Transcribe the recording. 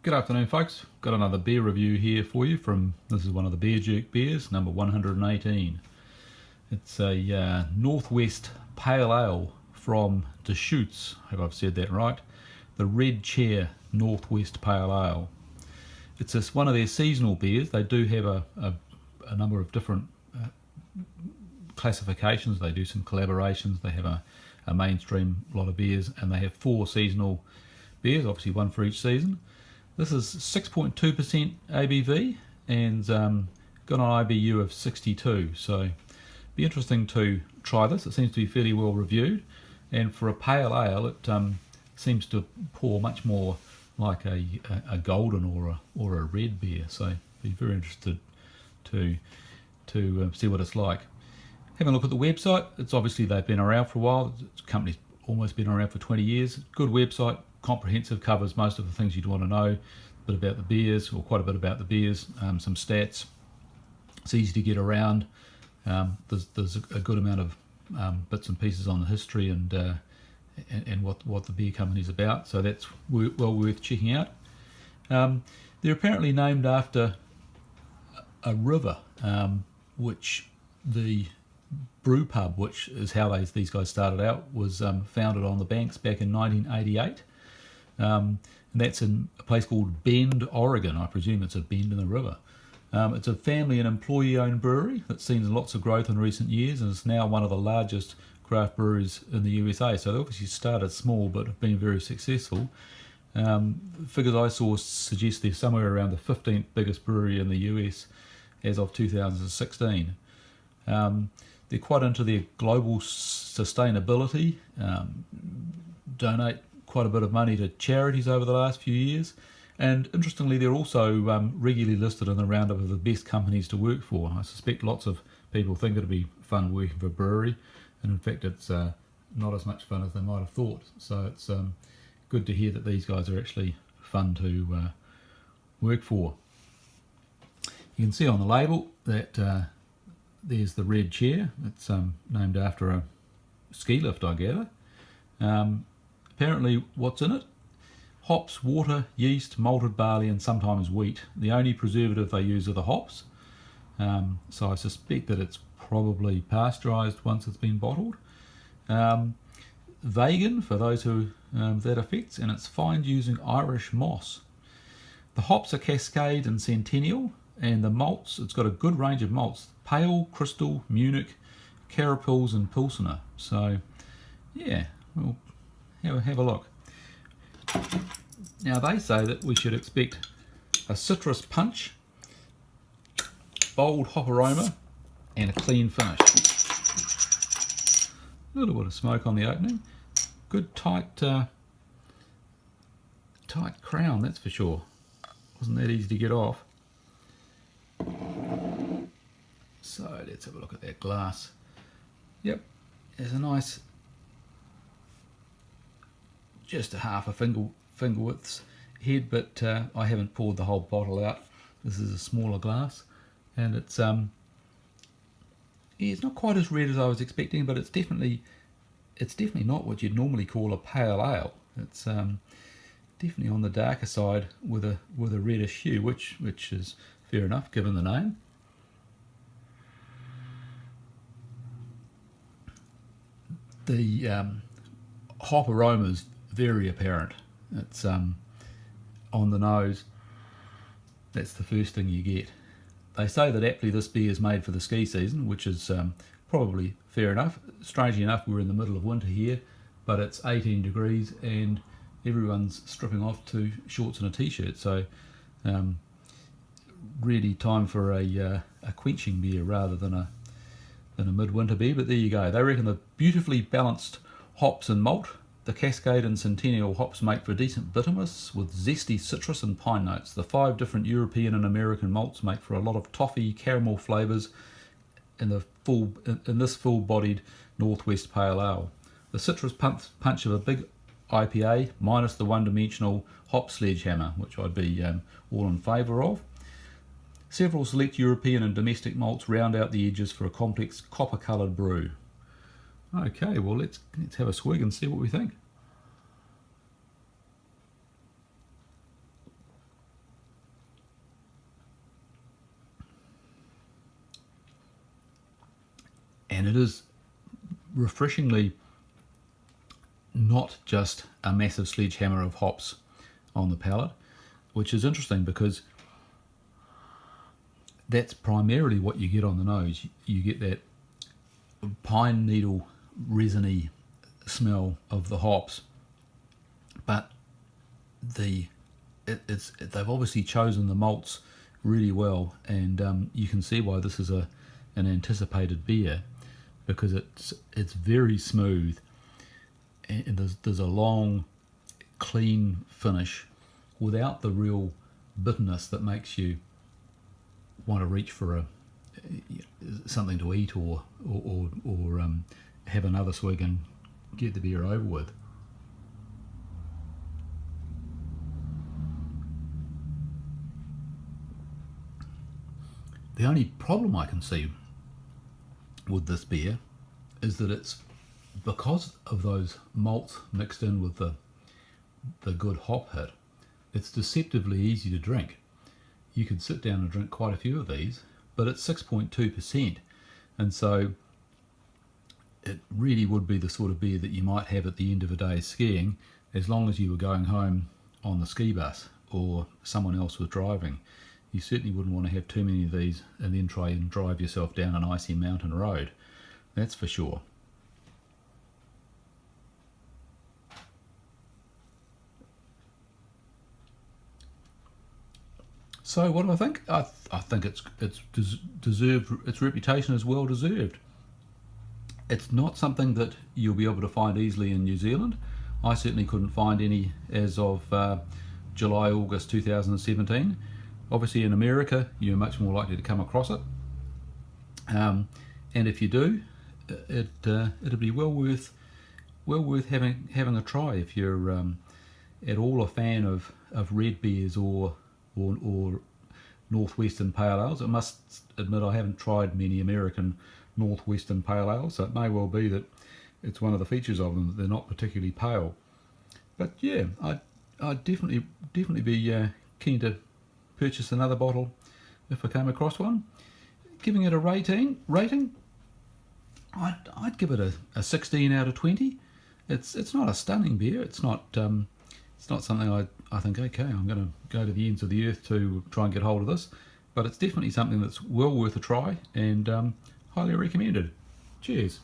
Good afternoon, folks. Got another beer review here for you this is one of the Beerjerk beers, number 118. It's a Northwest Pale Ale from Deschutes, I hope I've said that right. The Red Chair Northwest Pale Ale. It's one of their seasonal beers. They do have a number of different classifications. They do some collaborations. They have a mainstream lot of beers, and they have 4 seasonal beers, obviously one for each season. This is 6.2% ABV and got an IBU of 62, so be interesting to try this. It seems to be fairly well reviewed, and for a pale ale it seems to pour much more like a golden or a red beer, so be very interested to see what it's like. Having a look at the website, it's obviously they've been around for a while. The company's almost been around for 20 years. Good website, comprehensive, covers most of the things you'd want to know. A bit about the beers, or quite a bit about the beers, some stats. It's easy to get around. There's a good amount of bits and pieces on the history and what the beer company's about, so that's well worth checking out. They're apparently named after a river, which the brew pub, which is how these guys started out, was founded on the banks back in 1988. And that's in a place called Bend, Oregon. I presume it's a bend in the river. It's a family and employee-owned brewery that's seen lots of growth in recent years, and is now one of the largest craft breweries in the USA. So they obviously started small but have been very successful. Figures I saw suggest they're somewhere around the 15th biggest brewery in the US as of 2016. They're quite into their global sustainability, donate quite a bit of money to charities over the last few years, and interestingly they're also regularly listed in the roundup of the best companies to work for. I suspect lots of people think it'll be fun working for a brewery, and in fact it's not as much fun as they might have thought, so it's good to hear that these guys are actually fun to work for. You can see on the label that there's the Red Chair. It's named after a ski lift, I gather. Apparently what's in it? Hops, water, yeast, malted barley and sometimes wheat. The only preservative they use are the hops. So I suspect that it's probably pasteurised once it's been bottled. Vegan, for those who that affects, and it's fined using Irish moss. The hops are Cascade and Centennial, and the malts, it's got a good range of malts: Pale, Crystal, Munich, Carapils and Pilsener. So yeah, we'll have a look. Now they say that we should expect a citrus punch, bold hop aroma and a clean finish. A little bit of smoke on the opening. Good tight crown, that's for sure. Wasn't that easy to get off. So let's have a look at that glass. Yep, there's a nice, just a half a finger width's head, but I haven't poured the whole bottle out. This is a smaller glass, and it's it's not quite as red as I was expecting, but it's definitely not what you'd normally call a pale ale. It's definitely on the darker side with a reddish hue, which is fair enough given the name. The hop aroma is very apparent. It's on the nose. That's the first thing you get. They say that aptly this beer is made for the ski season, which is probably fair enough. Strangely enough, we're in the middle of winter here, but it's 18 degrees and everyone's stripping off to shorts and a t-shirt, so really time for a quenching beer rather than a midwinter beer. But there you go. They reckon the beautifully balanced hops and malt, the Cascade and Centennial hops make for decent bitterness with zesty citrus and pine notes. The 5 different European and American malts make for a lot of toffee, caramel flavours in this full-bodied Northwest Pale Ale. The citrus punch of a big IPA minus the one-dimensional hop sledgehammer, which I'd be all in favour of. Several select European and domestic malts round out the edges for a complex copper-coloured brew. Okay, well let's have a swig and see what we think. and it is refreshingly not just a massive sledgehammer of hops on the palate, which is interesting because that's primarily what you get on the nose. You get that pine needle resiny smell of the hops, but they've obviously chosen the malts really well, and you can see why this is an anticipated beer, because it's very smooth, and there's a long clean finish without the real bitterness that makes you want to reach for something to eat or have another swig and get the beer over with. The only problem I can see with this beer is that it's, because of those malts mixed in with the good hop hit, it's deceptively easy to drink. You could sit down and drink quite a few of these, but it's 6.2%, and so it really would be the sort of beer that you might have at the end of a day skiing, as long as you were going home on the ski bus or someone else was driving. You certainly wouldn't want to have too many of these and then try and drive yourself down an icy mountain road, that's for sure. So what do I think? I think it's deserved. Its reputation is well deserved. It's not something that you'll be able to find easily in New Zealand. I certainly couldn't find any as of July, August 2017. Obviously in America you're much more likely to come across it, and if you do, it'll be well worth having a try if you're at all a fan of red beers or Northwestern Pale Ales. I must admit I haven't tried many American Northwestern Pale Ales, so it may well be that it's one of the features of them that they're not particularly pale. But yeah, I'd definitely be keen to purchase another bottle if I came across one. Giving it a rating, I'd give it a 16 out of 20. It's not a stunning beer. It's not something I think, okay, I'm going to go to the ends of the earth to try and get hold of this, but it's definitely something that's well worth a try, and highly recommended. Cheers.